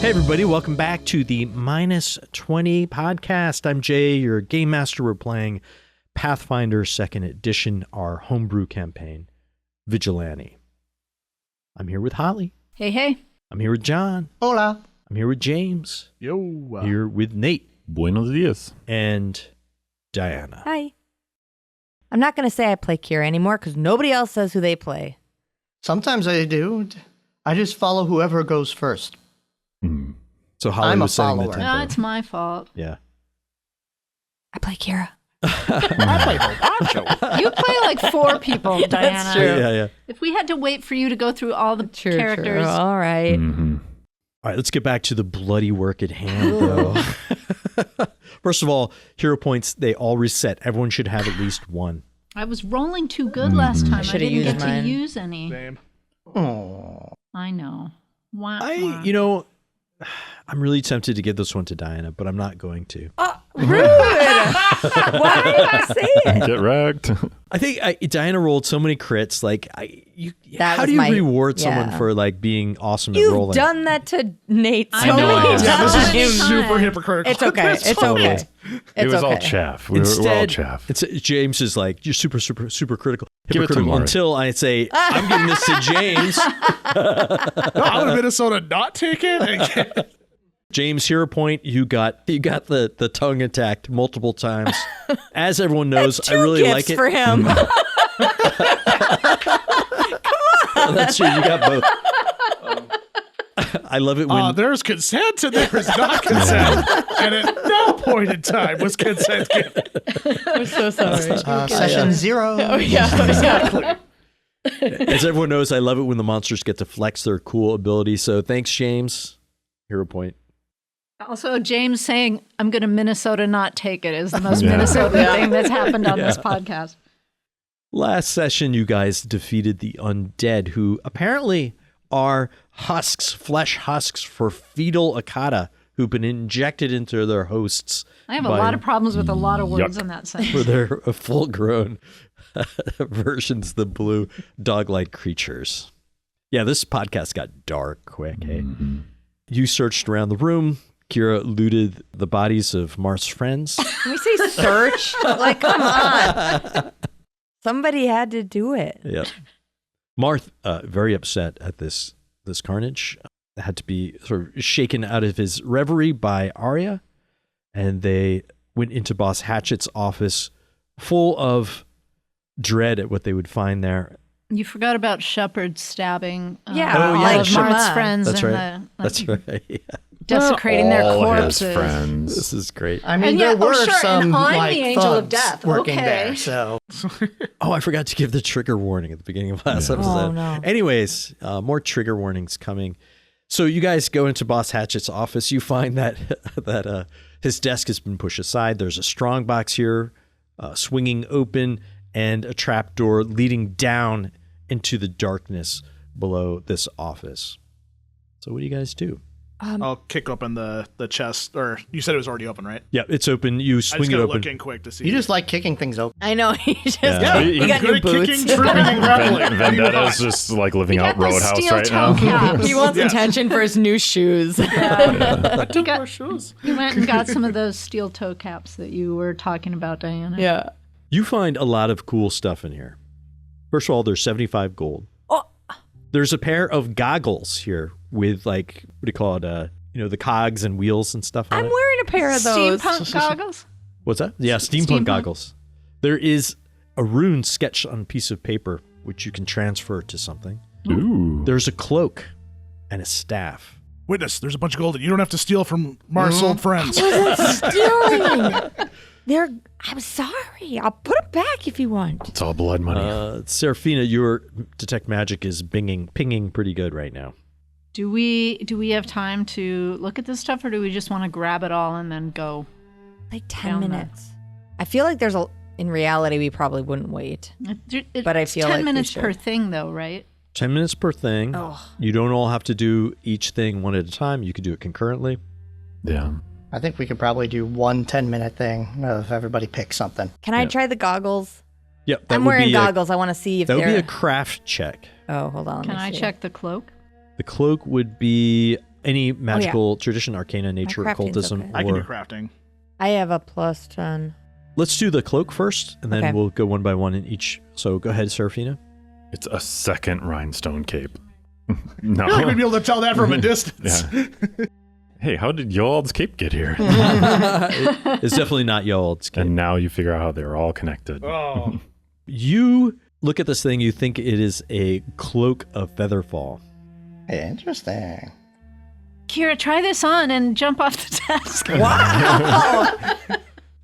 Hey everybody, welcome back to the Minus 20 podcast. I'm Jay, your game master. We're playing Pathfinder 2nd Edition, our homebrew campaign, Vigilante. I'm here with Holly. Hey, hey. I'm here with John. Hola. I'm here with James. Yo. Here with Nate. Buenos dias. And Diana. Hi. I'm not going to say I play Kira anymore because nobody else says who they play. Sometimes I do. I just follow whoever goes first. Mm. So Holly I'm a was setting the follower. tempo. No, it's my fault. Yeah. I play Kira. I play Pancho. You play like 4 people, Diana. That's true. Yeah. If we had to wait for you to go through all the characters. True. All right. Mm-hmm. All right, let's get back to the bloody work at hand, though. First of all, hero points, they all reset. Everyone should have at least one. I was rolling too good last time. I should've didn't used get mine. to use any. Same. Oh. I know. Wah. I'm really tempted to give this one to Diana, but I'm not going to. Rude. Why did I say it? Get wrecked. I think Diana rolled so many crits. Like, That how was do you my- reward someone yeah. for like being awesome at You've rolling? done that to Nate so I know. many Yeah, times. this is Super hypocritical. It's okay. It's okay. It was It's all okay. chaff. We're all chaff. It's James is like, you're super critical. Give it to Hypocritical Maury. until I say, I'm giving this to James. Out of Minnesota not take it? James, hero point, you got the tongue attacked multiple times. As everyone knows, That's I really gifts like it. for him. That's true. You got both. I love it when There's consent and there is not consent. And at no point in time was consent given. I'm so sorry. Session 0. Oh, yeah. Exactly. as everyone knows, I love it when the monsters get to flex their cool abilities. So thanks, James. Hero point. Also, James saying, I'm going to Minnesota not take it is the most Minnesota thing that's happened on this podcast. Last session, you guys defeated the undead, who apparently are husks, flesh husks for fetal Akata, who've been injected into their hosts. I have a lot of problems with a lot of words Yuck. in that sentence. For their full-grown versions, the blue dog-like creatures. Yeah, this podcast got dark quick, hey? You searched around the room. Kira looted the bodies of Marth's friends. Can we say search? Like, come on. Somebody had to do it. Yep. Marth, very upset at this carnage, had to be sort of shaken out of his reverie by Arya, and they went into Boss Hatchet's office full of dread at what they would find there. You forgot about Shepard stabbing Yeah, all of Shepard. Marth's friends. That's and right. That's right. Yeah. Desecrating their all corpses. his friends. This is great. I mean, And there yeah, were sure, some and I'm like the angel of thugs death. working Okay. there, so Oh, I forgot to give the trigger warning at the beginning of last episode. Oh, no. Anyways, more trigger warnings coming. So you guys go into Boss Hatchet's office. You find that his desk has been pushed aside. There's a strong box here, swinging open, and a trap door leading down into the darkness below this office. So what do you guys do? I'll kick open the chest, or you said it was already open, right? Yeah, it's open. You I just swing it gotta open. look in quick to see. you just like kicking things open. I know. He just Yeah. you got good new at boots. kicking, tripping, and grappling. Vendetta's just like living out Got the Roadhouse steel right toe now. caps. He wants attention for his new shoes. I took got- my shoes. You went and got some of those steel toe caps that you were talking about, Diana. Yeah. You find a lot of cool stuff in here. First of all, there's 75 gold. Oh. There's a pair of goggles here with like, what do you call it? The cogs and wheels and stuff on I'm it. wearing a pair of those. Steampunk goggles? What's that? Yeah, steampunk Steampunk. goggles. There is a rune sketched on a piece of paper, which you can transfer to something. Ooh. There's a cloak and a staff. Witness, there's a bunch of gold that you don't have to steal from Marth's old friends. Stealing. I'm sorry. I'll put it back if you want. It's all blood money. Serafina, your detect magic is pinging pretty good right now. Do we have time to look at this stuff, or do we just want to grab it all and then go? Like 10 Down there. minutes. I feel like in reality, we probably wouldn't wait. But I feel 10 like we minutes should. per thing, though, right? 10 minutes per thing. Oh. You don't all have to do each thing one at a time. You could do it concurrently. Yeah. I think we could probably do one 10-minute thing if everybody picks something. Can I try the goggles? Yep. That I'm would wearing be goggles. I want to see if That would they're... be a craft check. Oh, hold on. let Can me I see. check the cloak? The cloak would be Any magical tradition, arcana, nature, crafting's occultism, okay. I can do or crafting. I have a plus 10. let's do the cloak first, and then Okay. we'll go one by one in each. So go ahead, Serafina. It's a second rhinestone cape. I feel like we'd be able to tell that from a distance. Yeah. Hey, how did Yold's cape get here? It's definitely not Yold's cape. And now you figure out how they're all connected. Oh. You look at this thing, you think it is a cloak of featherfall. Interesting. Kira, try this on and jump off the desk.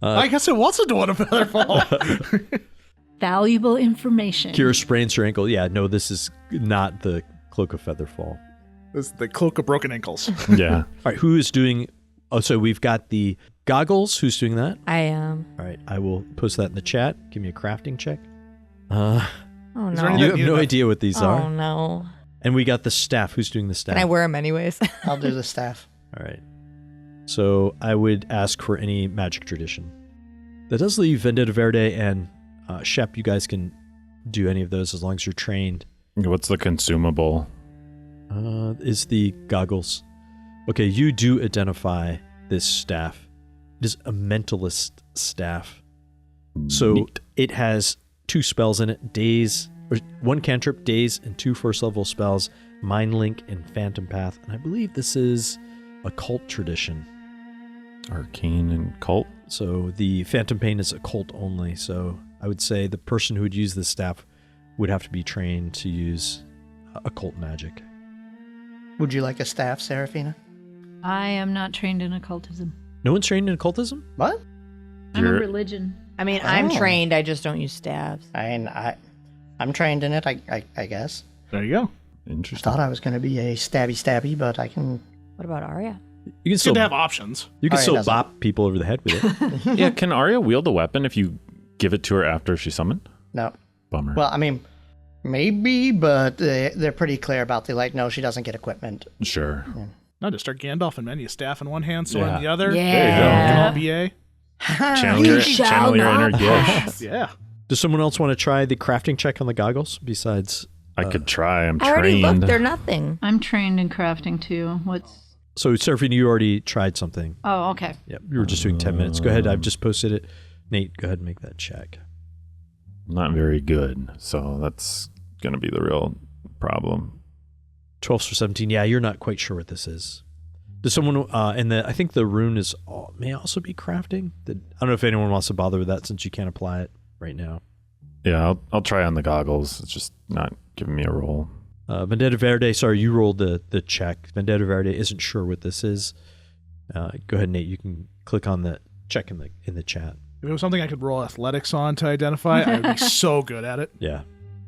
I guess it was a door of Featherfall. Valuable information. Kira sprains her ankle. Yeah, no, this is not the cloak of featherfall. This is the cloak of broken ankles. Yeah. All right, who is doing... Oh, so we've got the goggles. Who's doing that? I am. All right, I will post that in the chat. Give me a crafting check. Oh, Is there no. You anything have you no have- idea what these Oh, are. no. And we got the staff. Who's doing the staff? Can I wear them anyways? I'll do the staff. All right. So I would ask for any magic tradition. That does leave Vendetta Verde and Shep. You guys can do any of those as long as you're trained. What's the consumable? Is the goggles. Okay, you do identify this staff. It is a mentalist staff. So Neat. it has 2 spells in it. Daze, or 1 cantrip, Daze, and 2 first level spells, Mind Link and Phantom Path. And I believe this is a cult tradition. Arcane and cult. So the Phantom Pain is occult only. So I would say the person who would use this staff would have to be trained to use occult magic. Would you like a staff, Serafina? I am not trained in occultism. No one's trained in occultism? What? I'm a You're- religion. I mean, I'm Oh. trained. I just don't use staves. I'm trained in it, I guess. There you go. Interesting. Thought I was going to be a stabby, but I can... What about Arya? You can It's still good to have options. you can Alright, still doesn't- bop people over the head with it. Yeah, can Arya wield a weapon if you give it to her after she's summoned? No. Bummer. Well, I mean, maybe, but they're pretty clear about no, she doesn't get equipment. Sure. No, just start Gandalf and many a staff in one hand, sword Yeah. in the other. Yeah. Can all be a. Channel your inner gift. Yeah. Does someone else want to try the crafting check on the goggles besides? I could try. I'm I already trained. looked. They're nothing. I'm trained in crafting too. What's... So, Serafina, you already tried something. Oh, okay. Yep, you were just doing 10 minutes. Go ahead. I've just posted it. Nate, go ahead and make that check. Not very good. So that's going to be the real problem. 12 for 17. Yeah, you're not quite sure what this is. Does someone, and I think the rune is may also be crafting. I don't know if anyone wants to bother with that since you can't apply it right now. Yeah, I'll try on the goggles. It's just not giving me a roll. Vendetta Verde, sorry, you rolled the check. Vendetta Verde isn't sure what this is. Go ahead, Nate. You can click on the check in the chat. If it was something I could roll athletics on to identify, I would be so good at it. Yeah.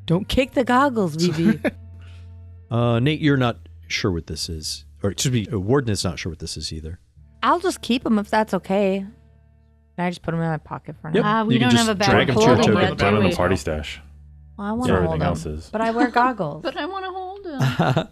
Don't kick the goggles, Vivi. Nate, you're not sure what this is. Or excuse me, Warden is not sure what this is either. I'll just keep them if that's okay. Can I just put them in my pocket for now? Yep. We You can don't just have a bag drag of 'em to your clothing token. yet, Put it do in we? the party stash. Well, I want So to hold everything them. else is. But I wear goggles. But I want to hold them.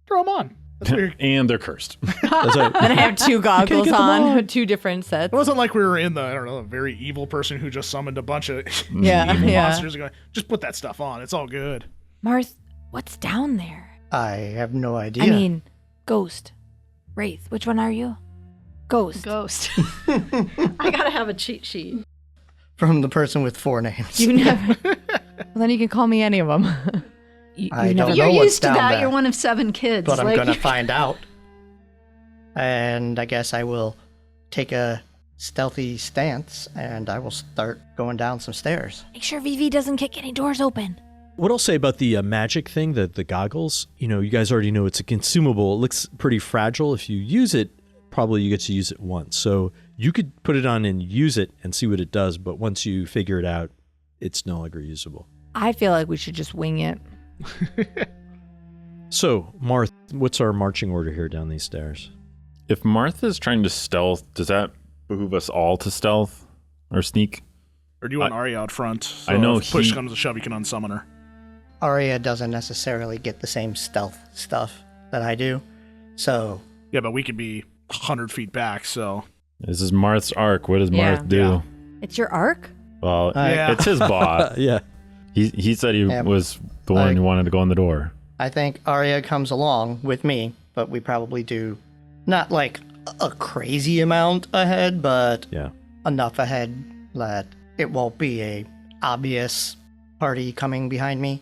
Throw them on. That's weird. And they're cursed. That's right. Then I have 2 goggles get them on, 2 different sets. It wasn't like we were in the, I don't know, a very evil person who just summoned a bunch of Yeah, evil yeah. monsters and going, just put that stuff on. It's all good. Marth, what's down there? I have no idea. I mean, ghost, wraith. Which one are you? Ghost. Ghost. I gotta have a cheat sheet. From the person with 4 names. You never. Well, then you can call me any of them. I don't You're know what's used to down that. there. You're one of 7 kids. But I'm Like- going to find out. And I guess I will take a stealthy stance and I will start going down some stairs. Make sure Vivi doesn't kick any doors open. What I'll say about the magic thing, the goggles, you guys already know it's a consumable. It looks pretty fragile. If you use it, probably you get to use it once. So you could put it on and use it and see what it does. But once you figure it out, it's no longer usable. I feel like we should just wing it. So, Marth, what's our marching order here down these stairs? If Martha's trying to stealth, does that behoove us all to stealth or sneak? Or do you want Arya out front? So I know if push he- comes to shove, you can unsummon her. Arya doesn't necessarily get the same stealth stuff that I do. So, Yeah, but we could be 100 feet back, so. This is Marth's arc. What does Yeah. Marth do? Yeah. It's your arc? Well, Yeah. it's his bot. Yeah. He said he Yeah. was the one who wanted to go in the door. I think Arya comes along with me, but we probably do not like a crazy amount ahead, but Yeah. enough ahead that it won't be a obvious party coming behind me.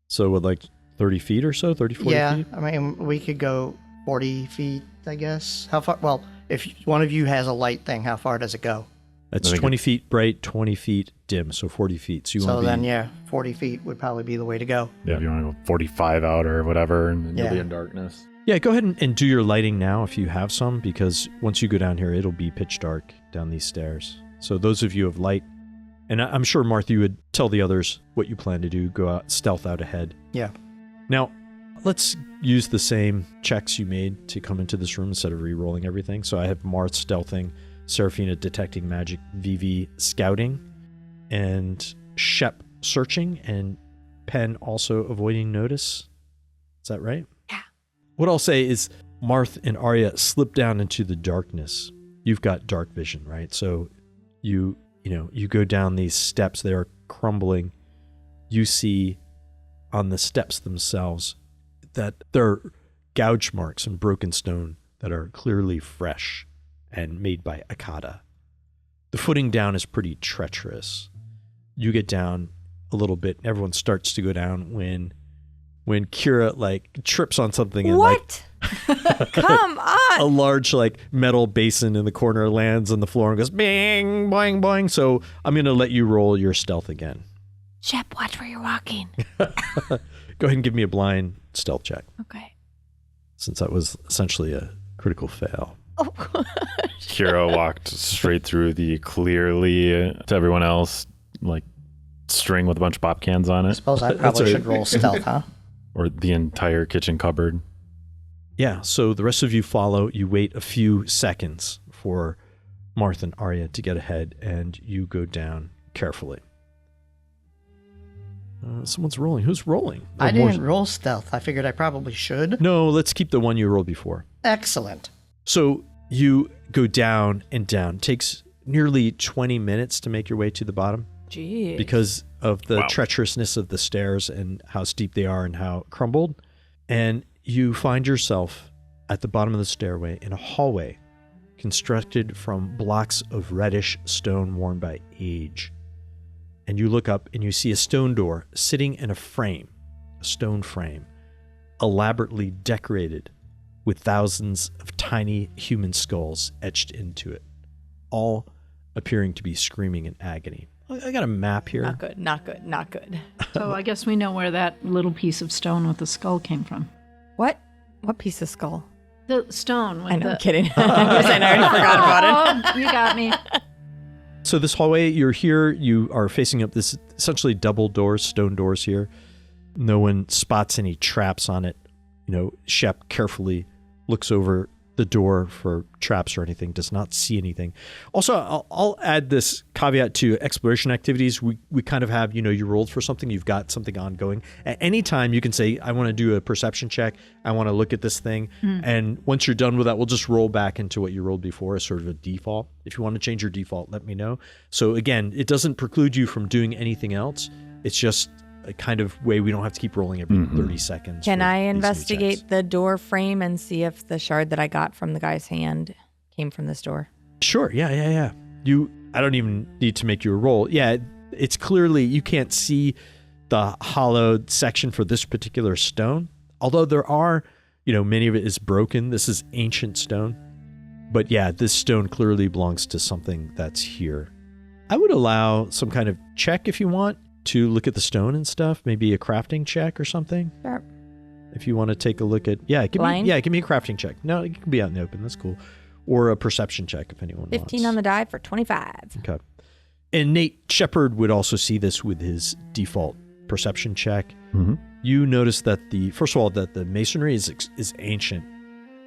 So what, like 30 feet or so? 30, 40 Yeah, feet? I mean, we could go 40 feet, I guess. How far? Well, if one of you has a light thing, how far does it go? That's I think 20 feet bright, 20 feet dim, so 40 feet. So you So want to be... then, yeah, 40 feet would probably be the way to go. Yeah, if you want to go 45 out or whatever, and then you'll be Yeah. in darkness. Yeah, go ahead and do your lighting now if you have some, because once you go down here, it'll be pitch dark down these stairs. So those of you of light, and I'm sure, Martha, you would tell the others what you plan to do, go out, stealth out ahead. Yeah. Now, let's use the same checks you made to come into this room instead of re-rolling everything. So I have Marth stealthing, Serafina detecting magic, Vivi scouting, and Shep searching, and Pen also avoiding notice. Is that right? Yeah. What I'll say is Marth and Arya slip down into the darkness. You've got dark vision, right? So you go down these steps, they are crumbling. You see on the steps themselves that there are gouge marks and broken stone that are clearly fresh and made by Akata. The footing down is pretty treacherous. You get down a little bit, and everyone starts to go down when Kira like trips on something and What? Come a on. large like metal basin in the corner lands on the floor and goes bing, boing, boing. So I'm going to let you roll your stealth again. Shep, watch where you're walking. Go ahead and give me a blind stealth check, Okay. since that was essentially a critical fail. Oh, Kira walked straight through the clearly, to everyone else, like string with a bunch of pop cans on I it, suppose I That's probably right. should roll stealth, huh? or the entire kitchen cupboard. Yeah, so the rest of you follow. You wait a few seconds for Martha and Arya to get ahead, and you go down carefully. Someone's rolling. Who's rolling? I Oh, more- didn't roll stealth. I figured I probably should. No, let's keep the one you rolled before. Excellent. So you go down and down. It takes nearly 20 minutes to make your way to the bottom geez. because of the Wow. treacherousness of the stairs and how steep they are and how crumbled. And you find yourself at the bottom of the stairway in a hallway constructed from blocks of reddish stone worn by age. And you look up and you see a stone door sitting in a frame, a stone frame, elaborately decorated with thousands of tiny human skulls etched into it, all appearing to be screaming in agony. I got a map here. Not good, not good, not good. So I guess we know where that little piece of stone with the skull came from. What? What piece of skull? The stone with I know, the... I'm kidding. I already forgot about it. Oh, you got me. So this hallway, you're here, you are facing up this essentially double doors, stone doors here. No one spots any traps on it. Shep carefully looks over the door for traps or anything, does not see anything. Also, I'll add this caveat to exploration activities. We kind of have, you rolled for something, you've got something ongoing. At any time, you can say, I want to do a perception check. I want to look at this thing. And once you're done with that, we'll just roll back into what you rolled before as sort of a default. If you want to change your default, let me know. So again, it doesn't preclude you from doing anything else. It's just a kind of way we don't have to keep rolling every 30 seconds. Can for I these new investigate checks. the door frame and see if the shard that I got from the guy's hand came from this door? Sure. Yeah. I don't even need to make you a roll. Yeah, it's clearly, you can't see the hollowed section for this particular stone. Although there are, many of it is broken. This is ancient stone. But yeah, this stone clearly belongs to something that's here. I would allow some kind of check if you want to look at the stone and stuff. Maybe a crafting check or something. Sure. If you want to take a look at, give Blind? me a crafting check. No, it can be out in the open. That's cool. Or a perception check if anyone 15 wants. on the die for 25. Okay. And Nate Shepard would also see this with his default perception check. Mm-hmm. You notice that first of all, that the masonry is ancient,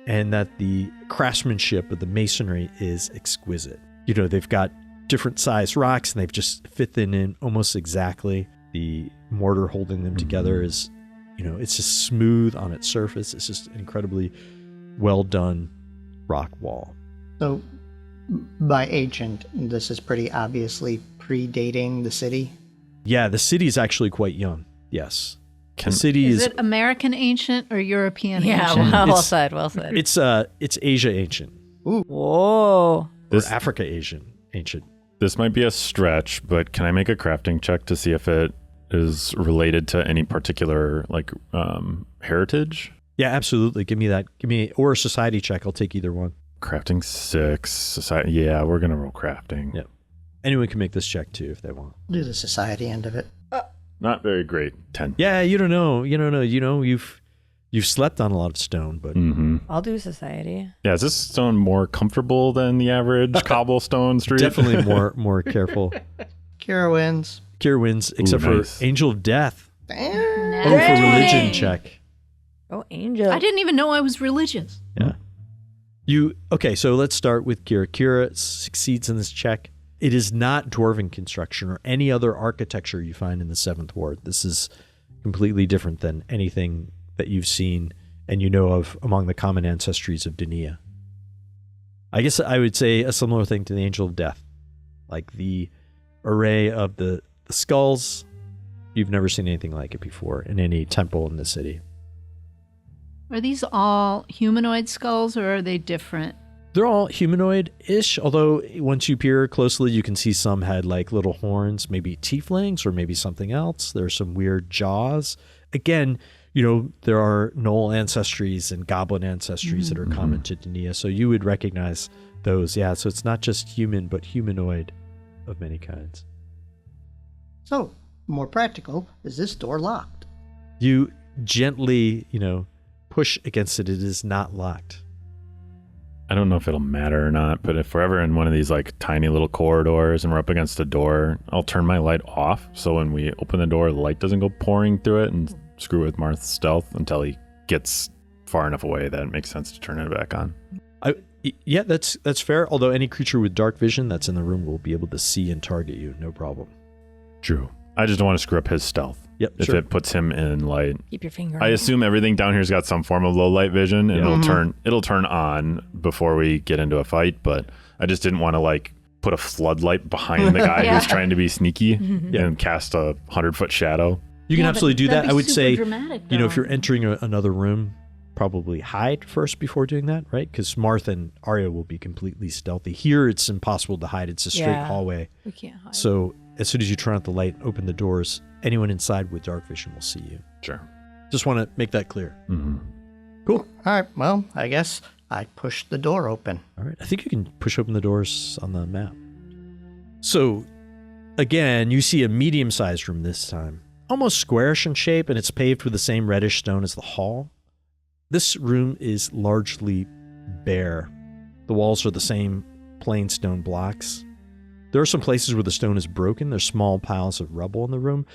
and that the craftsmanship of the masonry is exquisite. They've got different sized rocks and they've just fit them in almost exactly. The mortar holding them together is, it's just smooth on its surface. It's just an incredibly well done rock wall. So, by ancient, this is pretty obviously predating the city. Yeah, the city is actually quite young. Yes. The city Is it American ancient or European Yeah, ancient? well It's- said, well said. It's Asia ancient. Whoa. Or Africa ancient. This might be a stretch, but can I make a crafting check to see if it is related to any particular heritage? Yeah, absolutely. Give me that. Or a society check. I'll take either one. Crafting 6. Society. Yeah, we're gonna roll crafting. Yep. Anyone can make this check too if they want. Do the society end of it. Not very great. 10. Yeah, you don't know. You've slept on a lot of stone, but I'll do society. Yeah, is this stone more comfortable than the average cobblestone street? definitely more careful. Kira wins. Kira wins, except nice. for Angel of Death. Damn. Oh, for religion check. Oh, Angel. I didn't even know I was religious. Yeah. Okay, so let's start with Kira. Kira succeeds in this check. It is not dwarven construction or any other architecture you find in the 7th Ward. This is completely different than anything that you've seen and you know of among the common ancestries of Dania. I guess I would say a similar thing to the Angel of Death. Like the array of the skulls, you've never seen anything like it before in any temple in the city. Are these all humanoid skulls or are they different? They're all humanoid-ish, although once you peer closely, you can see some had like little horns, maybe tieflings or maybe something else. There's some weird jaws. Again, there are Knoll ancestries and goblin ancestries that are common to Dania, so you would recognize those. Yeah, so it's not just human, but humanoid of many kinds. So, more practical, is this door locked? You gently, push against it. It is not locked. I don't know if it'll matter or not, but if we're ever in one of these like tiny little corridors and we're up against a door, I'll turn my light off so when we open the door, the light doesn't go pouring through it and screw with Marth's stealth until he gets far enough away that it makes sense to turn it back on. Yeah, that's fair. Although any creature with dark vision that's in the room will be able to see and target you, no problem. True. I just don't want to screw up his stealth. Yep, if sure. it puts him in light. Keep your finger on I it. assume everything down here's got some form of low light vision, and Yeah. it'll turn on before we get into a fight. But I just didn't want to like put a floodlight behind the guy who's trying to be sneaky and cast a 100-foot shadow. You can Yeah, absolutely but do that'd that. be I would super say, dramatic, if though. you're entering another room, probably hide first before doing that, right? Because Martha and Arya will be completely stealthy. Here, it's impossible to hide. It's a straight Yeah. hallway. We can't hide. So as soon as you turn out the light, open the doors, anyone inside with dark vision will see you. Sure. Just want to make that clear. Cool. All right, well, I guess I pushed the door open. All right. I think you can push open the doors on the map. So, again, you see a medium-sized room this time. Almost squarish in shape, and it's paved with the same reddish stone as the hall. This room is largely bare. The walls are the same plain stone blocks. There are some places where the stone is broken. There's small piles of rubble in the room.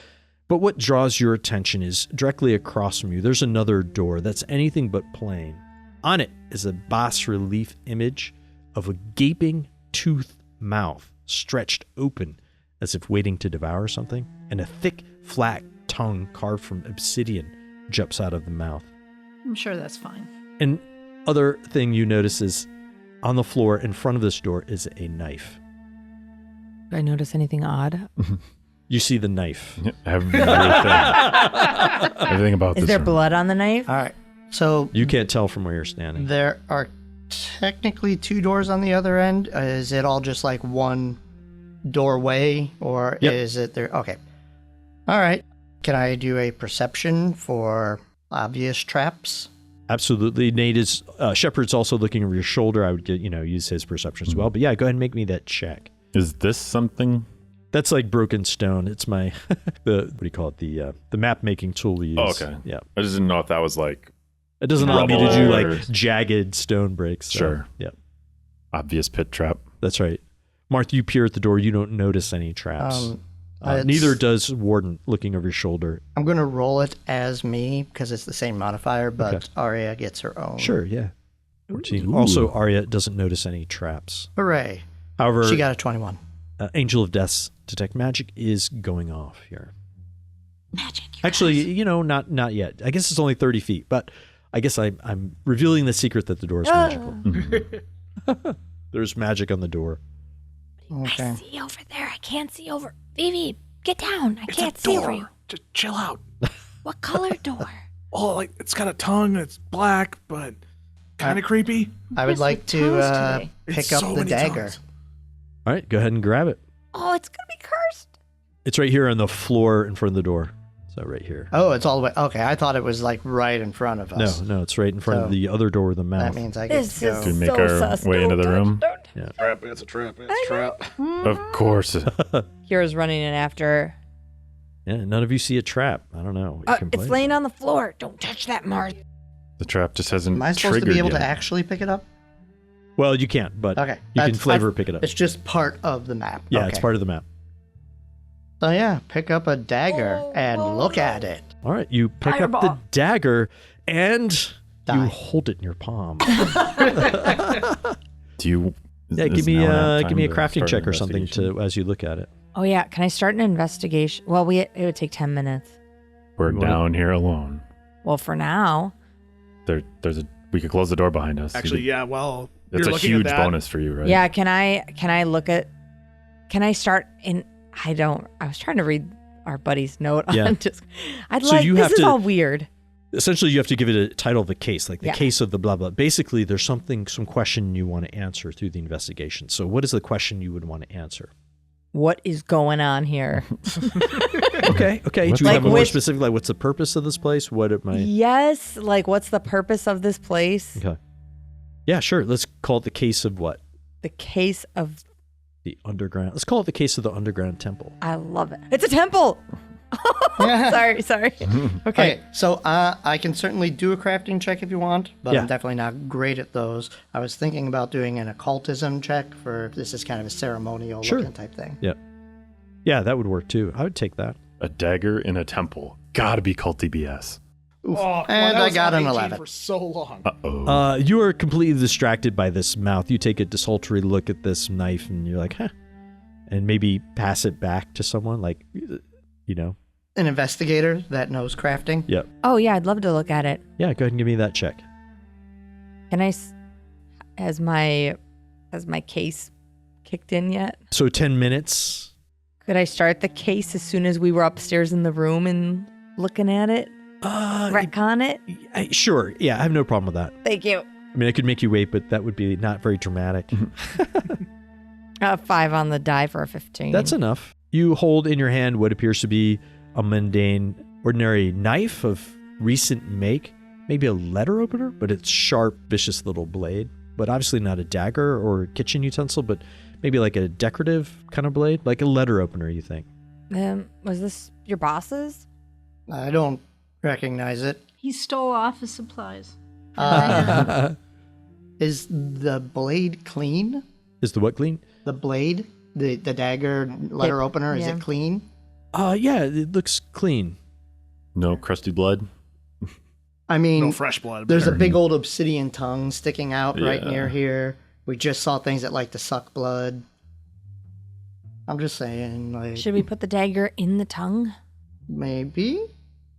But what draws your attention is directly across from you, there's another door that's anything but plain. On it is a bas-relief image of a gaping toothed mouth stretched open as if waiting to devour something, and a thick, flat tongue carved from obsidian jumps out of the mouth. I'm sure that's fine. And other thing you notice is on the floor in front of this door is a knife. Did I notice anything odd? You see the knife. Everything about Is this there room. blood on the knife? All right, so You can't tell from where you're standing. there are technically 2 doors on the other end. Is it all just like one doorway, or Yep. is it there? Okay. All right. Can I do a perception for obvious traps? Absolutely. Nate is, Shepard's also looking over your shoulder. I would get, use his perception as well. But yeah, go ahead and make me that check. Is this something? That's like broken stone. It's my, what do you call it? The map making tool we use. Oh, okay. Yeah. I just didn't know if that was like It doesn't allow me to Rubble do or- like jagged stone breaks. So, Sure. Yeah, obvious pit trap. that's right. Martha, you peer at the door. You don't notice any traps. Neither does Warden looking over your shoulder. I'm going to roll it as me because it's the same modifier, but Okay. Arya gets her own. Sure, yeah. 14. Also, Arya doesn't notice any traps. Hooray. However, She got a 21. Angel of Death's detect magic is going off here. Magic. Actually, not yet. I guess it's only 30 feet, but I guess I'm revealing the secret that the door is magical. There's magic on the door. Okay. I see over there. I can't see over. Vivi, get down. I can't see over you. Just chill out. What color door? Oh, like it's got a tongue. It's black, but kind of creepy. I would like to today? pick It's up so the many dagger. tongues. All right, go ahead and grab it. Oh, it's gonna be cursed. It's right here on the floor in front of the door. So right here. Oh, it's all the way. Okay, I thought it was like right in front of us. No, it's right in front of So, the other door with the mouth. That means I get This to go. is Do we make so our sus. way into the room? Trap. It's a trap. It's a trap. Of course. Kira's running in after. Yeah, none of you see a trap. I don't know. What you It's complain laying on the floor. Don't touch that, Marth. The trap just hasn't Am I supposed to triggered be able yet. to actually pick it up? Well, you can't, but Okay, you can that's- flavor pick it up. It's just part of the map. Yeah, okay. it's part of the map. So yeah, pick up a dagger and look at it. All right, you pick up the Fireball. dagger and Die. you hold it in your palm. Do you? Yeah, is give me now enough give time me a to crafting start check an or something investigation? to as you look at it. Oh yeah, can I start an investigation? Well, it would take 10 minutes. We're You wanna- down here alone. Well, for now. We could close the door behind us. Actually, yeah. Well, It's you're a looking at huge that. bonus for you, right? Yeah, can I look at? Can I start in? I was trying to read our buddy's note Yeah. on just. So you this have is to- all weird. Essentially, you have to give it a title of a case, like the Yeah. case of the blah blah. Basically, there's some question you want to answer through the investigation. So, what is the question you would want to answer? What is going on here? Okay. What's Do you Like have a more which- specific, like what's the purpose of this place? What it might? Yes, like what's the purpose of this place? Okay. Yeah, sure. Let's call it the case of what? The case of. The underground. Let's call it the case of the underground temple. I love it. It's a temple. sorry. Okay, so I can certainly do a crafting check if you want, but Yeah. I'm definitely not great at those. I was thinking about doing an occultism check for if this is kind of a ceremonial Sure. looking type thing. Yeah, that would work too. I would take that. A dagger in a temple. Gotta be culty BS. Oof. Oh, And that I was got on an 18 11. for so long. Uh-oh. You are completely distracted by this mouth. You take a desultory look at this knife and you're like, huh. And maybe pass it back to someone, like, you know. An investigator that knows crafting. Yep. Oh yeah, I'd love to look at it. Yeah, go ahead and give me that check. Can I? Has my case kicked in yet? So 10 minutes. Could I start the case as soon as we were upstairs in the room and looking at it? Retcon it? Sure. Yeah, I have no problem with that. Thank you. I mean, I could make you wait, but that would be not very dramatic. 5 on the die for a 15. That's enough. You hold in your hand what appears to be a mundane, ordinary knife of recent make, maybe a letter opener, but it's sharp, vicious little blade. But obviously not a dagger or kitchen utensil, but maybe like a decorative kind of blade, like a letter opener, you think. Was this your boss's? I don't recognize it. He stole office supplies. Is the blade clean? Is the what clean? The blade, the dagger letter opener, is yeah. it clean? Yeah, it looks clean. No crusty blood? I mean, No fresh blood. there's a there. big old obsidian tongue sticking out right Yeah. near here. We just saw things that like to suck blood. I'm just saying, like, Should we put the dagger in the tongue? maybe?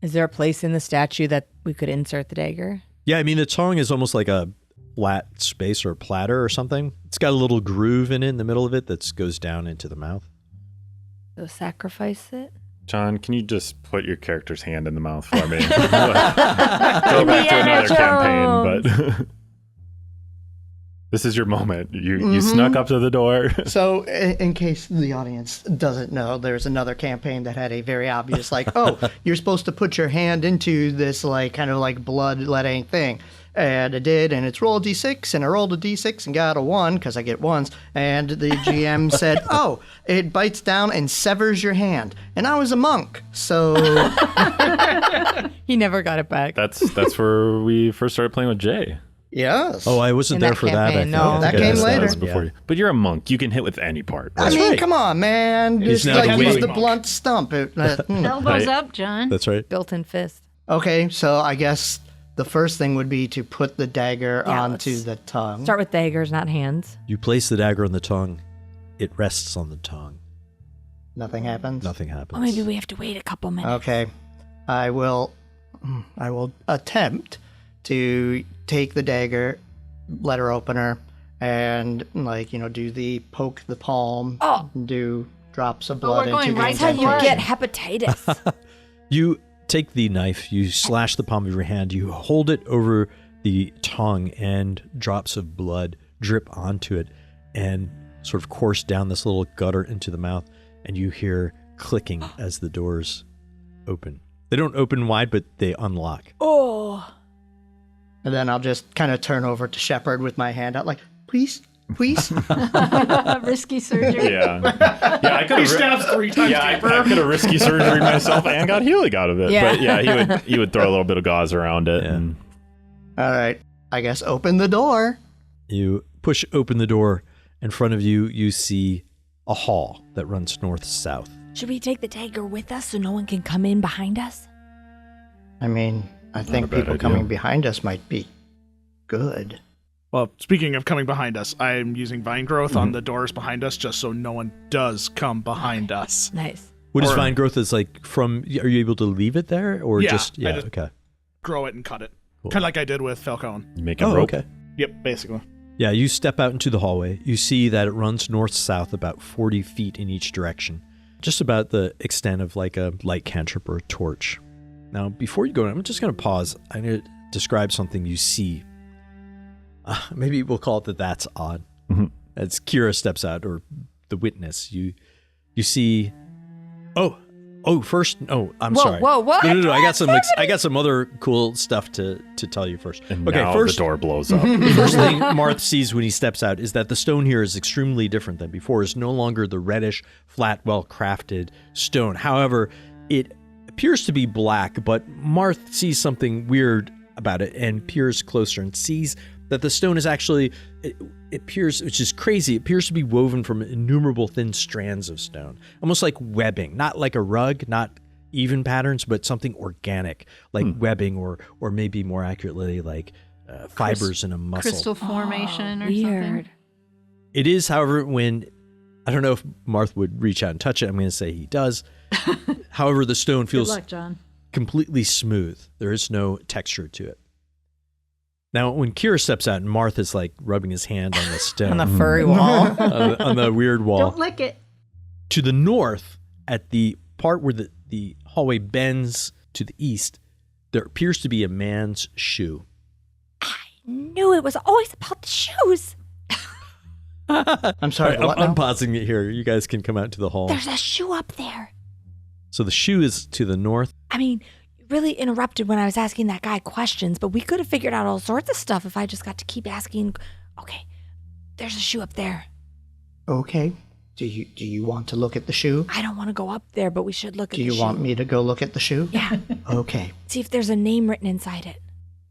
Is there a place in the statue that we could insert the dagger? Yeah, I mean, the tongue is almost like a flat space or a platter or something. It's got a little groove in it in the middle of it that goes down into the mouth. So sacrifice it? John, can you just put your character's hand in the mouth for me? Go back to another campaign, but this is your moment. You snuck up to the door. So, in case the audience doesn't know, there's another campaign that had a very obvious, like, oh, you're supposed to put your hand into this, like, kind of like bloodletting thing. And I did, and it's roll a d6, and I rolled a d6 and got a 1, because I get 1s. And the GM said, oh, it bites down and severs your hand. And I was a monk, so... He never got it back. That's where we first started playing with Jay. Yes. Oh, I wasn't In there that for that. I campaign, think. no. That Okay, came that's- later. was Before you. But you're a monk. You can hit with any part. I That's mean, right. come on, man. He's Just not like a use wizard. the blunt stump. Elbows Right. up, John. That's right. Built-in fist. Okay, so I guess the first thing would be to put the dagger Yeah, onto let's the tongue. Start with daggers, not hands. You place the dagger on the tongue. It rests on the tongue. Nothing happens. Nothing happens. Oh, maybe we have to wait a couple minutes. Okay, I will attempt to take the dagger, letter opener, and do the poke the palm. Oh. Do drops of But blood we're going into right the That's how you Blood. get hepatitis. You take the knife, you slash the palm of your hand, you hold it over the tongue, and drops of blood drip onto it and sort of course down this little gutter into the mouth, and you hear clicking as the doors open. They don't open wide, but they unlock. Oh. And then I'll just kind of turn over to Shepard with my hand out like, please, please. Risky surgery. Yeah. Yeah, I could He have. stabs 3 times Yeah, I deeper. could have risky surgery myself and got healing out of it. Yeah. But yeah, he would throw a little bit of gauze around it. Yeah. And All right, I guess open the door. You push open the door. In front of you, you see a hall that runs north-south. Should we take the dagger with us so no one can come in behind us? I mean, I think a bad people idea. coming behind us might be good. Well, speaking of coming behind us, I'm using vine growth on the doors behind us just so no one does come behind us. Nice. What is Or- vine growth is like from, are you able to leave it there or Yeah, just, I just- okay. Grow it and cut it. Cool. Kind of like I did with Falcone. you make a Oh, rope. okay. Yep, basically. Yeah, you step out into the hallway. You see that it runs north-south about 40 feet in each direction. Just about the extent of like a light cantrip or a torch. Now, before you go in, I'm just going to pause. I'm going to describe something you see. Maybe we'll call it that's odd. Mhm. As Kira steps out, or the witness, you see... First, I'm Whoa, sorry. whoa, what? No. I got What's I got some other cool stuff to tell you first. And Okay, now first, the door blows up. the first thing Marth sees when he steps out is that the stone here is extremely different than before. It's no longer the reddish, flat, well-crafted stone. However, it appears to be black, but Marth sees something weird about it and peers closer and sees that the stone is actually, it appears, which is crazy, it appears to be woven from innumerable thin strands of stone, almost like webbing, not like a rug, not even patterns, but something organic, like webbing, or maybe more accurately, like fibers in a muscle. Crystal formation or Weird. something. It is, however, when, I don't know if Marth would reach out and touch it, I'm going to say he does. However, the stone Good feels luck, John. completely smooth. There is no texture to it. Now, when Kira steps out and Marth is like rubbing his hand on the stone, On the furry wall. on the weird wall, Don't lick it. to the north, at the part where the hallway bends to the east, there appears to be a man's shoe. Knew it was always about the shoes. I'm sorry, what I'm now? pausing it here. You guys can come out to the hall. There's a shoe up there. So the shoe is to the north. I mean, you really interrupted when I was asking that guy questions, but we could have figured out all sorts of stuff if I just got to keep asking. Okay, there's a shoe up there. Okay. Do you want to look at the shoe? I don't want to go up there, but we should look at Do the you shoe. want me to go look at the shoe? Yeah. Okay. See if there's a name written inside it.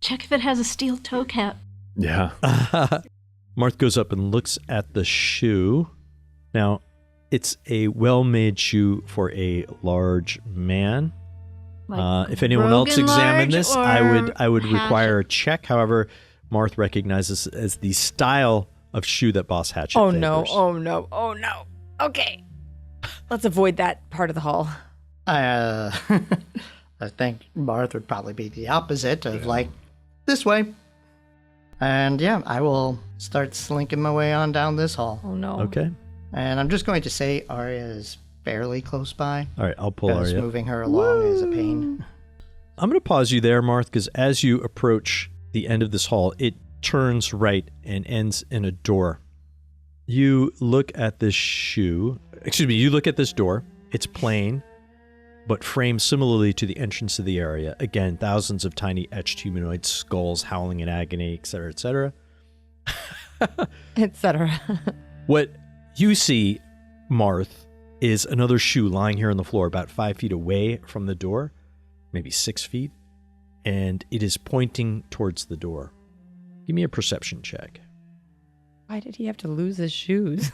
Check if it has a steel toe cap. Yeah. Marth goes up and looks at the shoe. Now, it's a well-made shoe for a large man. Like If anyone else Rogan examined large this, or I would Hatchet? require a check. However, Marth recognizes as the style of shoe that Boss Hatchet Oh favors. no, oh no, oh no. Okay. Let's avoid that part of the hall. I think Marth would probably be the opposite of like this way. And yeah, I will start slinking my way on down this hall. Oh no. Okay. And I'm just going to say Arya is fairly close by. All right, I'll pull Because Arya. moving her along is a pain. I'm going to pause you there, Marth, because as you approach the end of this hall, it turns right and ends in a door. You look at this shoe. Excuse me, you look at this door. It's plain, but framed similarly to the entrance of the area. Again, thousands of tiny etched humanoid skulls howling in agony, etc., etc. Etc. What you see, Marth, is another shoe lying here on the floor about 5 feet away from the door, maybe 6 feet, and it is pointing towards the door. Give me a perception check. Why did he have to lose his shoes?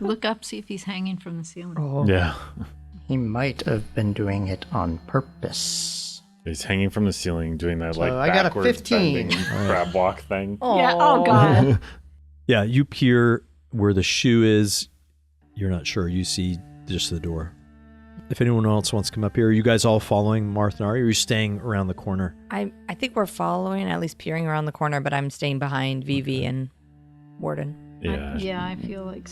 Look up, see if he's hanging from the ceiling. Oh. Yeah. He might have been doing it on purpose. He's hanging from the ceiling doing that So like I got a backwards 15. bending crab walk thing. Yeah, oh God. Yeah, you peer where the shoe is. You're not sure. You see just the door. If anyone else wants to come up here, are you guys all following Marth and Arya, or are you staying around the corner? I think we're following, at least peering around the corner, but I'm staying behind Vivi and Warden. Yeah. Yeah, I feel like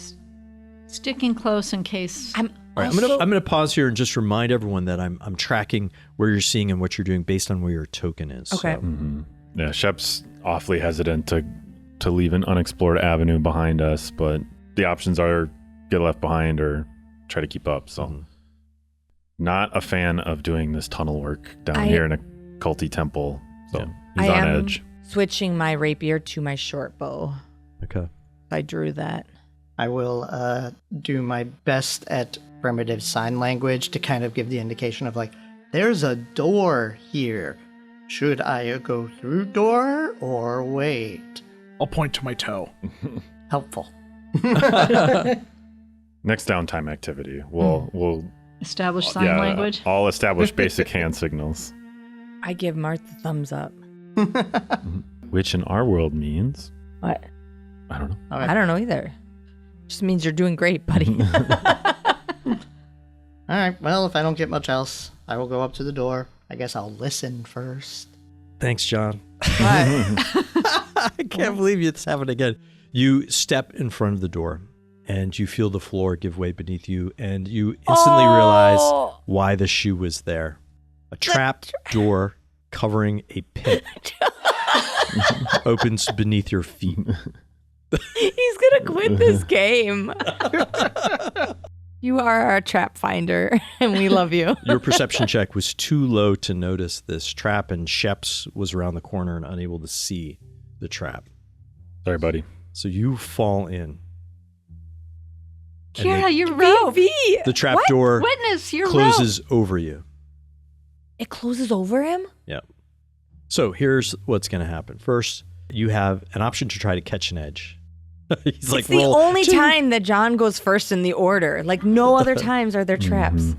Sticking close in case. All right, I'm gonna pause here and just remind everyone that I'm tracking where you're seeing and what you're doing based on where your token is. Okay. So. Yeah, Shep's awfully hesitant to leave an unexplored avenue behind us, but the options are get left behind or try to keep up. So, not a fan of doing this tunnel work down here in a culty temple. So he's on edge. Switching my rapier to my short bow. Okay. I drew that. I will do my best at primitive sign language to kind of give the indication of like, there's a door here. Should I go through door or wait? I'll point to my toe. Helpful. Next downtime activity, we'll Establish sign language. I'll establish basic hand signals, I give Martha thumbs up. which in our world means What? I don't know. I don't know either. Just means you're doing great, buddy. All right, well, if I don't get much else, I will go up to the door. I guess I'll listen first. Thanks, John. I can't believe it's happened again. You step in front of the door and you feel the floor give way beneath you, and you instantly realize why the shoe was there. A trap door covering a pit opens beneath your feet. He's gonna quit this game. You are our trap finder, and we love you. Your perception check was too low to notice this trap, and Sheps was around the corner and unable to see the trap. Sorry, buddy. So you fall in. Kira, you're rope. The trap door Witness, you're closes over you. It closes over him? Yeah. So here's what's going to happen. First, you have an option to try to catch an edge. He's It's like, the roll only 2. time that John goes first in the order. Like, no other times are there traps.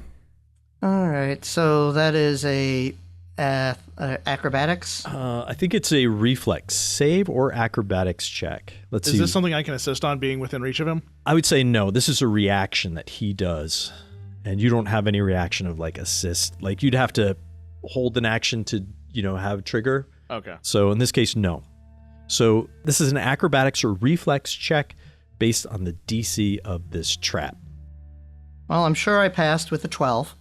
All right, so that is a acrobatics. I think it's a reflex save or acrobatics check. Let's see. Is this something I can assist on being within reach of him? I would say no. This is a reaction that he does, and you don't have any reaction of like assist. Like you'd have to hold an action to, have trigger. Okay. So in this case, no. So this is an acrobatics or reflex check based on the DC of this trap. Well, I'm sure I passed with a 12.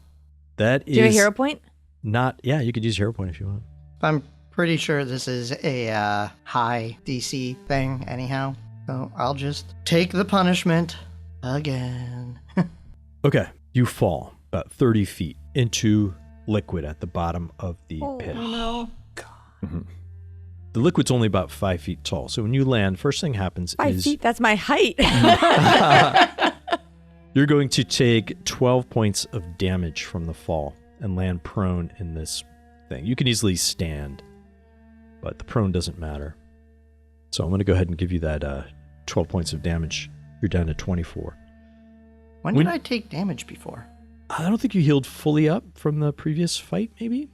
That is Do you have a hero point? not. Yeah, you could use hero point if you want. I'm pretty sure this is a high DC thing anyhow. So I'll just take the punishment again. Okay, you fall about 30 feet into liquid at the bottom of the pit. no. The liquid's only about 5 feet tall. So when you land, first thing happens 5 is feet? That's my height. you're going to take 12 points of damage from the fall and land prone in this thing. You can easily stand, but the prone doesn't matter. So I'm going to go ahead and give you that 12 points of damage. You're down to 24. When did I take damage before? I don't think you healed fully up from the previous fight, maybe?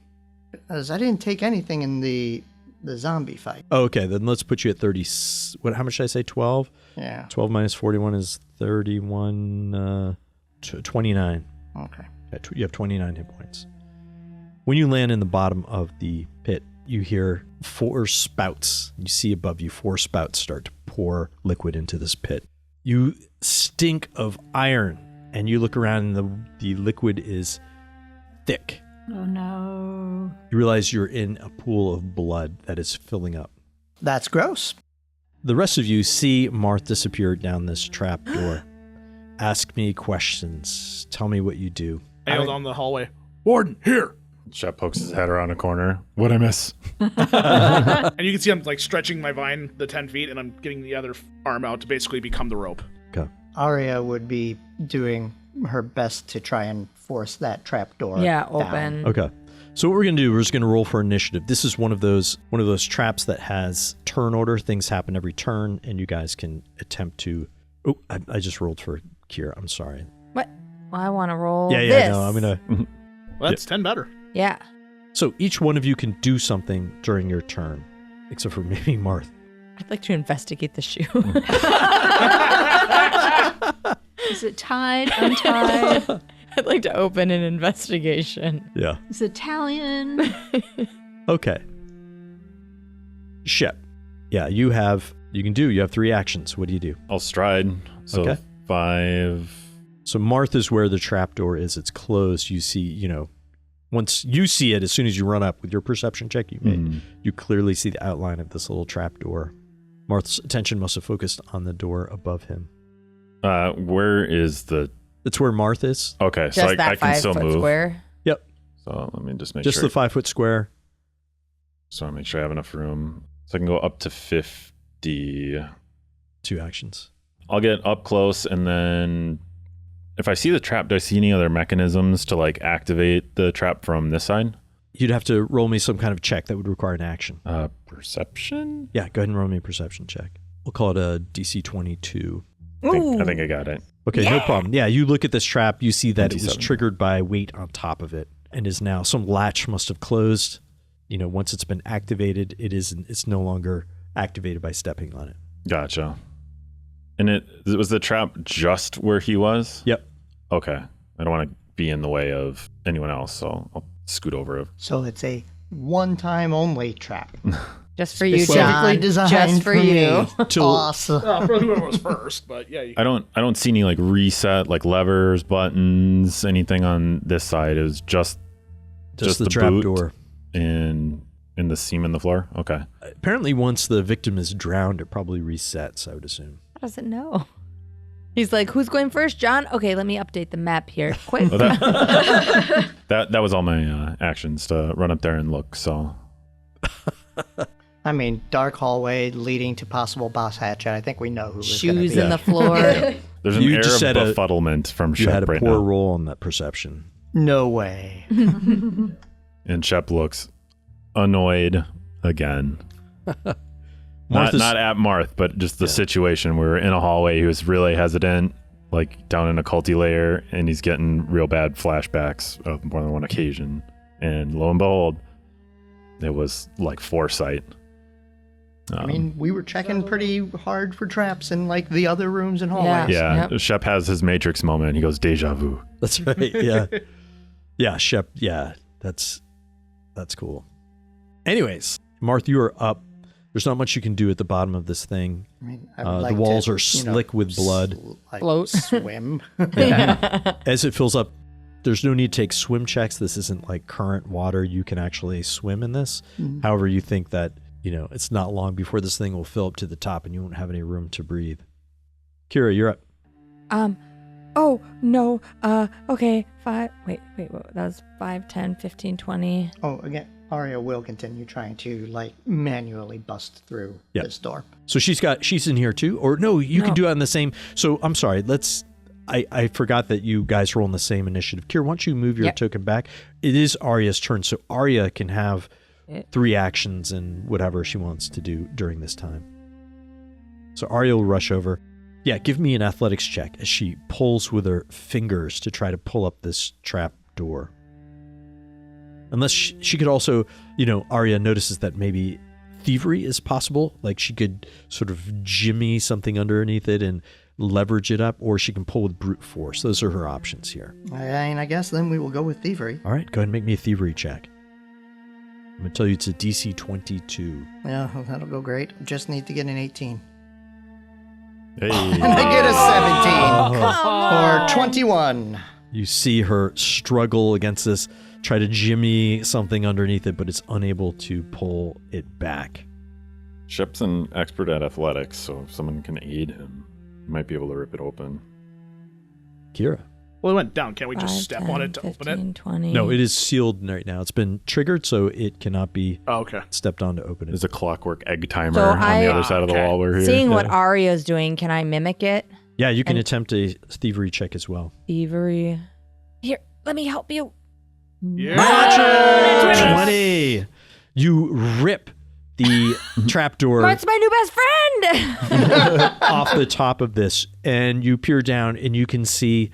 Because I didn't take anything in the zombie fight. Oh, okay, then let's put you at 30. How much did I say? 12? Yeah. 12 minus 41 is 31, 29. Okay. You have 29 hit points. When you land in the bottom of the pit, you hear 4 spouts. You see above you 4 spouts start to pour liquid into this pit. You stink of iron, and you look around and the liquid is thick. Oh, no. You realize you're in a pool of blood that is filling up. That's gross. The rest of you see Marth disappear down this trap door. Ask me questions. Tell me what you do. I yelled on the hallway. Warden, here! Shep pokes his head around a corner. What'd I miss? And you can see I'm like stretching my vine the 10 feet, and I'm getting the other arm out to basically become the rope. Okay. Aria would be doing her best to try and force that trap door. Yeah, down. open. Okay. So what we're going to do, we're just going to roll for initiative. This is one of those traps that has turn order. Things happen every turn, and you guys can attempt to... Oh, I just rolled for Kira. I'm sorry. What? Well, I want to roll Yeah, this. no, I'm going to... Well, that's 10 better. Yeah. So each one of you can do something during your turn, except for maybe Marth. I'd like to investigate the shoe. Is it tied, untied? I'd like to open an investigation. Yeah. Is it Italian? Okay. Shep. Yeah, you have 3 actions. What do you do? I'll stride. So Okay. 5. So Martha's where the trapdoor is. It's closed. You see, once you see it, as soon as you run up with your perception check you made, you clearly see the outline of this little trapdoor. Martha's attention must have focused on the door above him. Where is the... It's where Martha is. Okay, Just so I that can still 5 foot move. square. Yep. So let me just make Just sure. the 5 foot square. So I make sure I have enough room. So I can go up to 50. 2 actions. I'll get up close, and then if I see the trap, do I see any other mechanisms to like activate the trap from this side? You'd have to roll me some kind of check that would require an action. Perception? Yeah, go ahead and roll me a perception check. We'll call it a DC 22. I think I got it. Okay, no problem. Yeah, you look at this trap, you see that it was 27. triggered by weight on top of it and is now, some latch must have closed. Once it's been activated, it's no longer activated by stepping on it. Gotcha. And it was the trap just where he was? Yep. Okay. I don't want to be in the way of anyone else, so I'll scoot over. So it's a one-time only trap. Just for you, Specifically John. designed Just for you. Awesome. For whoever was first, but yeah. I don't see any like reset, like levers, buttons, anything on this side. It was just Just the boot trapdoor. in the seam in the floor. Okay. Apparently, once the victim is drowned, it probably resets, I would assume. How does it know? He's like, who's going first, John? Okay, let me update the map here. Quick. Well, that was all my actions to run up there and look. So I mean, dark hallway leading to possible Boss Hatchet. I think we know who it's gonna Shoes be. in the floor. there's an You air just of had a- befuddlement from You had Shep a right poor now. roll on that perception. No way. And Shep looks annoyed again. Martha's- Not at Marth, but just the situation. We were in a hallway. He was really hesitant, like down in a culty layer, and he's getting real bad flashbacks of more than one occasion. And lo and behold, it was like foresight. I mean, we were checking pretty hard for traps in like the other rooms and hallways. yeah, Yep. Shep has his Matrix moment. He goes, deja vu. That's right. Yeah. Yeah, Shep. Yeah, that's cool. Anyways, Marth, you are up. There's not much you can do at the bottom of this thing. I mean, I would The like walls to, are slick with blood. Float. Swim. As it fills up, there's no need to take swim checks. This isn't like current water. You can actually swim in this. However, you think that, it's not long before this thing will fill up to the top and you won't have any room to breathe. Kira, you're up. Oh, no. Okay. 5. Wait. That was 5, 10, 15, 20. Oh, again, Arya will continue trying to like manually bust through Yep. this door. So she's in here too? Or no, you can do it on the same. So I'm sorry. I forgot that you guys roll on the same initiative. Kira, why don't you move your Yep. token back? It is Arya's turn. So Arya can have 3 actions and whatever she wants to do during this time. So Arya will rush over. Yeah, give me an athletics check as she pulls with her fingers to try to pull up this trap door. Unless she could also, Arya notices that maybe thievery is possible. Like she could sort of jimmy something underneath it and leverage it up, or she can pull with brute force. Those are her options here. I guess then we will go with thievery. All right, go ahead and make me a thievery check. I'm going to tell you it's a DC 22. Yeah, that'll go great. Just need to get an 18. Hey. And I get a 17 Come or 21. You see her struggle against this, try to jimmy something underneath it, but it's unable to pull it back. Shep's an expert at athletics, so if someone can aid him, he might be able to rip it open. Kira. Well, it went down. Can't we 5, just step 10, on it to 15, open it? 20. No, it is sealed right now. It's been triggered, so it cannot be Oh, okay. stepped on to open it. There's a clockwork egg timer So on the other side of the Okay. wall. We're here. Seeing what Yeah. Arya's doing, can I mimic it? Yeah, you can And- attempt a thievery check as well. Thievery. Here, let me help you. Yeah. 20! You rip the trapdoor Mart's my new best friend. off the top of this, and you peer down and you can see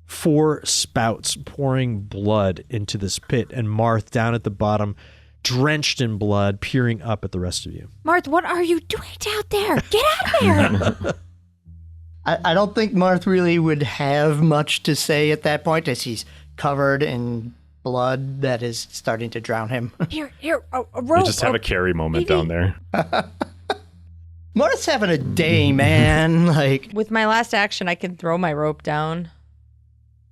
4 spouts pouring blood into this pit, and Marth down at the bottom, drenched in blood, peering up at the rest of you. Marth, what are you doing out there? Get out of there. I don't think Marth really would have much to say at that point as he's covered in blood that is starting to drown him. Here, a We rope. just have a carry moment Maybe. down there. Marth's having a day, man. Like, With my last action, I can throw my rope down.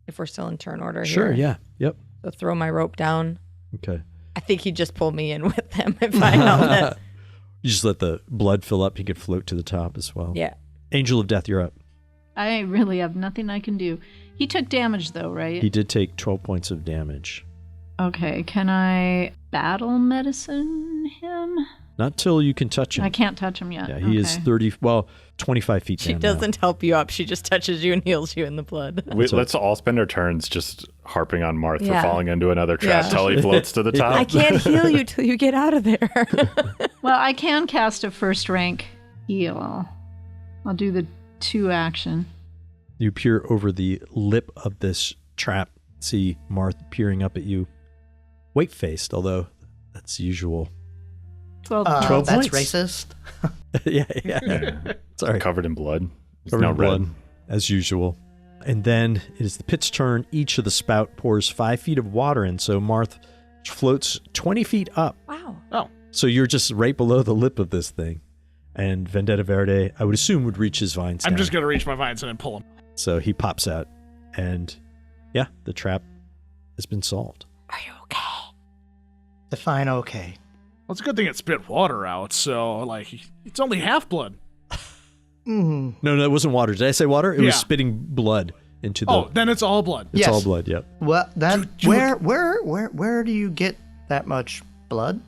If we're still in turn order Sure, here. yeah. Yep. So throw my rope down. Okay. I think he'd just pull me in with him if I held it. You just let the blood fill up. He could float to the top as well. Yeah. Angel of Death, you're up. I really have nothing I can do. He took damage though, right? He did take 12 points of damage. Okay, can I battle medicine him? Not till you can touch him. I can't touch him yet. Yeah, he is 25 feet She down now. doesn't help you up. She just touches you and heals you in the blood. Let's all spend our turns just harping on Marth Yeah. for falling into another trap Yeah. till he floats to the top. I can't heal you till you get out of there. Well, I can cast a first rank heal. I'll do the 2 action. You peer over the lip of this trap, see Marth peering up at you. White-faced, although that's usual. 12 12 that's points. racist. yeah. Sorry. Covered in blood. It's Covered now in red. blood, as usual. And then it is the pit's turn. Each of the spout pours 5 feet of water in, so Marth floats 20 feet up. Wow. Oh, So you're just right below the lip of this thing. And Vendetta Verde, I would assume, would reach his vines I'm down. just going to reach my vines and then pull him. So he pops out. And yeah, the trap has been solved. Are you okay? Define okay. Well, it's a good thing it spit water out, so, like, it's only half blood. Mm. No, it wasn't water. Did I say water? It was Yeah. spitting blood into the... Oh, then it's all blood. it's yes. all blood, yep. Well, that You- where do you get that much blood?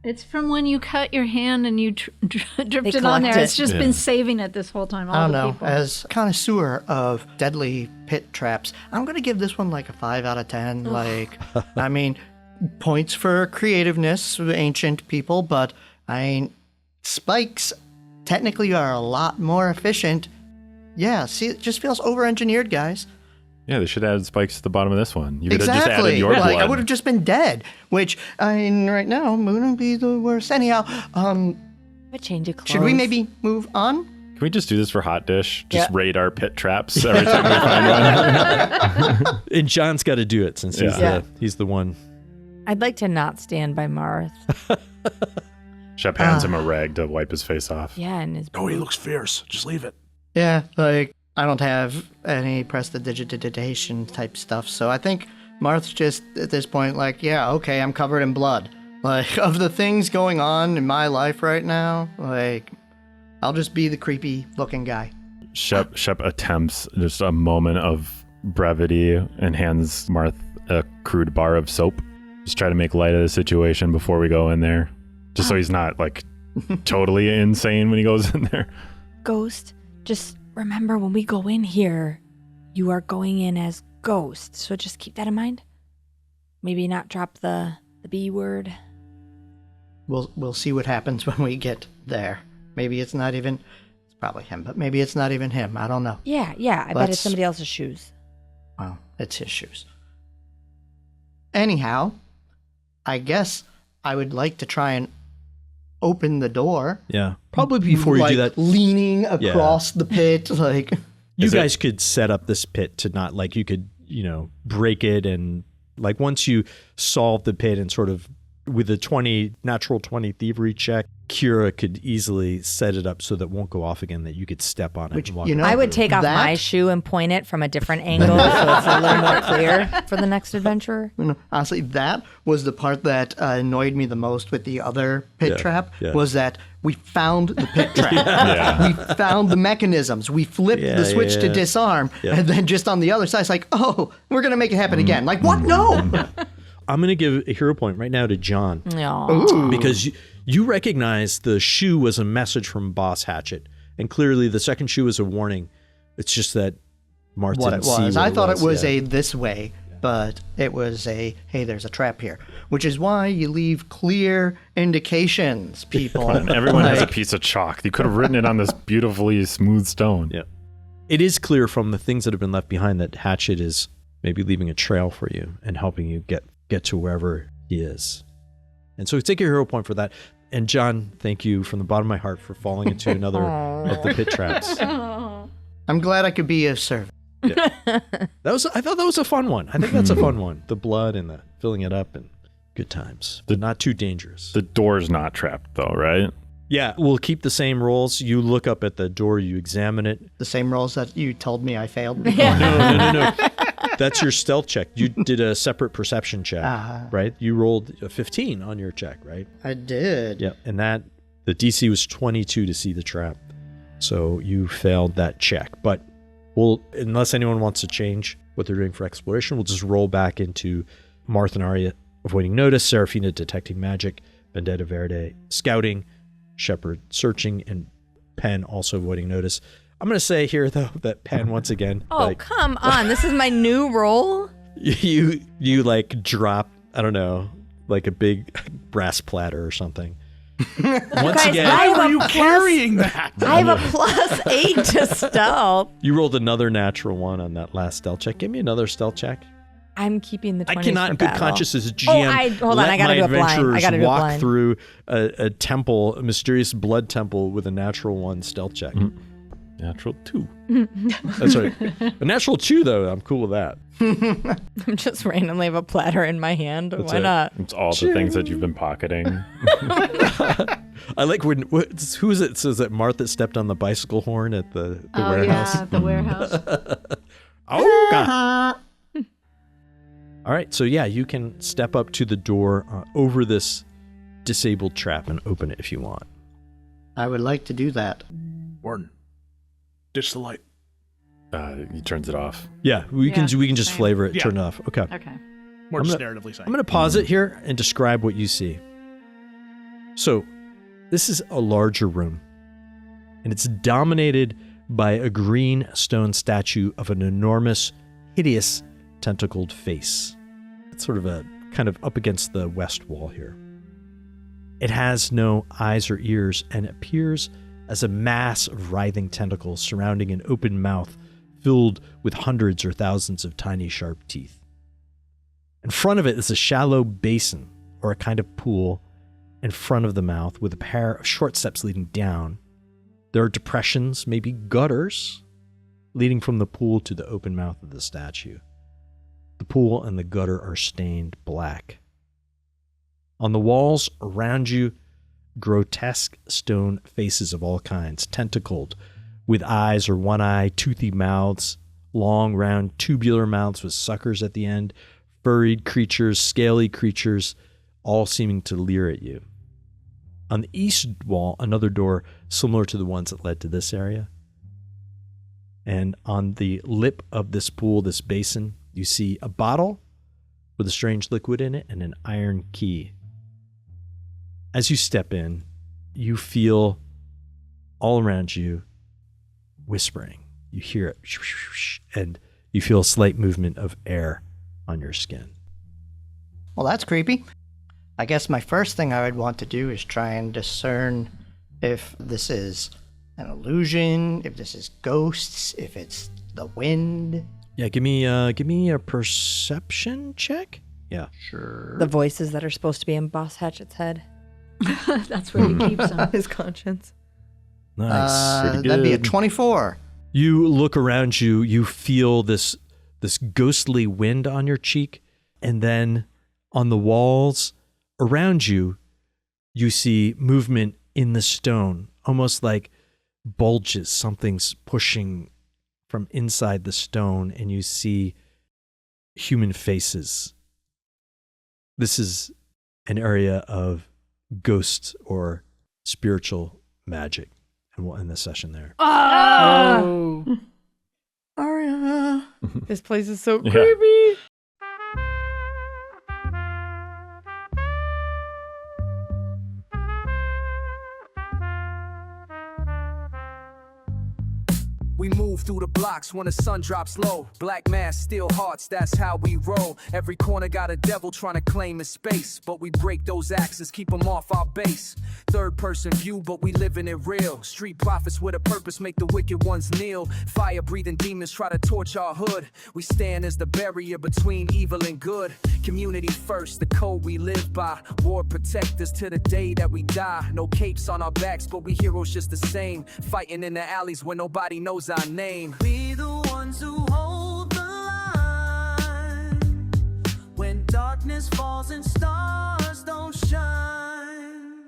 It's from when you cut your hand and you dripped They it on there. collect It's it. just Yeah. been saving it this whole time. All I don't the know. people. As connoisseur of deadly pit traps, I'm gonna give this one like a 5 out of 10. Like, I mean, points for creativeness, ancient people, but I mean, spikes technically are a lot more efficient. Yeah, see, it just feels over-engineered, guys. Yeah, they should have added spikes to the bottom of this one. You could have just Exactly. added your Like, blood. I would have just been dead. Which, I mean, right now wouldn't be the worst. Anyhow, A change of clothes. should we maybe move on? Can we just do this for Hot Dish? Just Yeah. raid our pit traps every time we find one? And John's got to do it since Yeah. he's the one. I'd like to not stand by Marth. Shep hands him a rag to wipe his face off. Yeah, and his Oh, he looks fierce. Just leave it. Yeah, like, I don't have any prestidigitation type stuff, so I think Marth's just, at this point, like, yeah, okay, I'm covered in blood. Like, of the things going on in my life right now, like, I'll just be the creepy looking guy. Shep attempts just a moment of brevity and hands Marth a crude bar of soap. Just try to make light of the situation before we go in there. Just so he's not, like, totally insane when he goes in there. ghost. Just remember when we go in here, you are going in as ghost. So just keep that in mind. Maybe not drop the B word. We'll see what happens when we get there. Maybe it's not even, it's probably him, but maybe it's not even him. I don't know. Yeah. I bet Let's- it's somebody else's shoes. Well, it's his shoes. Anyhow, I guess I would like to try and open the door. Yeah. Probably before you like, do that, leaning across the pit, like. you Is it- guys could set up this pit to not, like, you could, break it, and, like, once you solve the pit and sort of with a natural 20 thievery check, Kira could easily set it up so that it won't go off again, that you could step on it Which, and walk you know, I would take off that- my shoe and point it from a different angle so it's a little more clear for the next adventurer. Honestly, that was the part that annoyed me the most with the other pit trap, was that we found the pit trap. Yeah. We found the mechanisms. We flipped the switch to disarm, and then just on the other side, it's like, oh, we're going to make it happen again. Like, what? No! I'm going to give a hero point right now to John. Aw. Because you recognize the shoe was a message from Boss Hatchet, and clearly the second shoe was a warning. It's just that Marth What didn't it see was. what I thought it was yeah. a this way, but it was a, hey, there's a trap here. Which is why you leave clear indications, people. And everyone has a Like, piece of chalk. You could have written it on this beautifully smooth stone. Yeah. It is clear from the things that have been left behind that Hatchet is maybe leaving a trail for you and helping you get to wherever he is. And so take your hero point for that. And John, thank you from the bottom of my heart for falling into another of the pit traps. I'm glad I could be of service. I thought that was a fun one. I think that's a fun one. The blood and the filling it up and good times. But not too dangerous. The door's not trapped, though, right? Yeah, we'll keep the same rolls. You look up at the door, you examine it. The same rolls that you told me I failed before. No. That's your stealth check. You did a separate perception check, right? You rolled a 15 on your check, right? I did. Yeah, and the DC was 22 to see the trap. So you failed that check. But unless anyone wants to change what they're doing for exploration, we'll just roll back into Marth and Arya avoiding notice, Serafina detecting magic, Vendetta Verde scouting, Shepard searching, and Penn also avoiding notice. I'm going to say here, though, that Penn, once again... Oh, come on. This is my new role? You like drop, I don't know, like a big brass platter or something. Once again... Why were you carrying that? I have a +8 to stealth. You rolled another natural one on that last stealth check. Give me another stealth check. I'm keeping the 20s I cannot, for in good battle. conscience as a GM, hold on, I gotta do it blind. I gotta do it walk blind. through a temple, a mysterious blood temple with a natural 1 stealth check. Natural 2. That's right. A natural 2, though, I'm cool with that. I'm just randomly have a platter in my hand. That's Why it. not? It's all the things that you've been pocketing. I like who is it says that Martha stepped on the bicycle horn at the warehouse. Yeah, the warehouse. Oh, God. All right, so yeah, you can step up to the door over this disabled trap and open it if you want. I would like to do that. Warden, ditch the light. He turns it off. Yeah, we can just same. flavor it, Yeah. turn it off. Okay. Okay. More I'm just gonna- narratively saying. I'm going to pause it here and describe what you see. So, this is a larger room, and it's dominated by a green stone statue of an enormous, hideous, tentacled face. It's sort of a kind of up against the west wall here. It has no eyes or ears and appears as a mass of writhing tentacles surrounding an open mouth filled with hundreds or thousands of tiny sharp teeth. In front of it is a shallow basin, or a kind of pool, in front of the mouth with a pair of short steps leading down. There are depressions, maybe gutters, leading from the pool to the open mouth of the statue. The pool and the gutter are stained black. On the walls around you, grotesque stone faces of all kinds, tentacled, with eyes or one eye, toothy mouths, long, round, tubular mouths with suckers at the end, furried creatures, scaly creatures, all seeming to leer at you. On the east wall, another door similar to the ones that led to this area. And on the lip of this pool, this basin, you see a bottle with a strange liquid in it and an iron key. As you step in, you feel all around you whispering. You hear it, and you feel a slight movement of air on your skin. Well, that's creepy. I guess my first thing I would want to do is try and discern if this is an illusion, if this is ghosts, if it's the wind. Yeah, give me a perception check. Yeah, sure. The voices that are supposed to be in Boss Hatchet's head. That's where he keeps them. His conscience. Nice. Pretty That'd be a good. 24. You look around you, you feel this ghostly wind on your cheek, and then on the walls around you, you see movement in the stone, almost like bulges. Something's pushing from inside the stone, and you see human faces. This is an area of ghost or spiritual magic, and we'll end the session there. Oh! Arya. This place is so Yeah. creepy. We move through the blocks when the sun drops low. Black mask, steel hearts, that's how we roll. Every corner got a devil trying to claim his space. But we break those axes, keep them off our base. Third person view, but we living it real. Street prophets with a purpose make the wicked ones kneel. Fire breathing demons try to torch our hood. We stand as the barrier between evil and good. Community first, the code we live by. War protect us to the day that we die. No capes on our backs, but we heroes just the same. Fighting in the alleys where nobody knows our name. We the ones who hold the line when darkness falls and stars don't shine.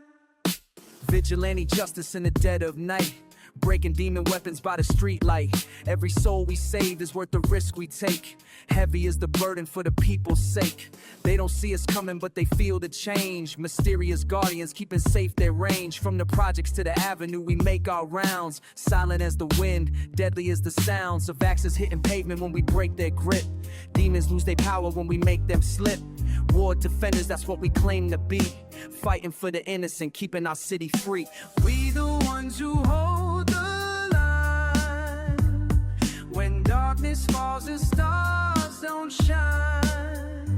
Vigilante justice in the dead of night. Breaking demon weapons by the street light. Every soul we save is worth the risk we take. Heavy is the burden for the people's sake. They don't see us coming, but they feel the change. Mysterious guardians keeping safe their range. From the projects to the avenue, we make our rounds. Silent as the wind, deadly as the sounds of axes hitting pavement when we break their grip. Demons lose their power when we make them slip. War defenders, that's what we claim to be. Fighting for the innocent, keeping our city free. We the ones who hold the line. When darkness falls, the stars don't shine.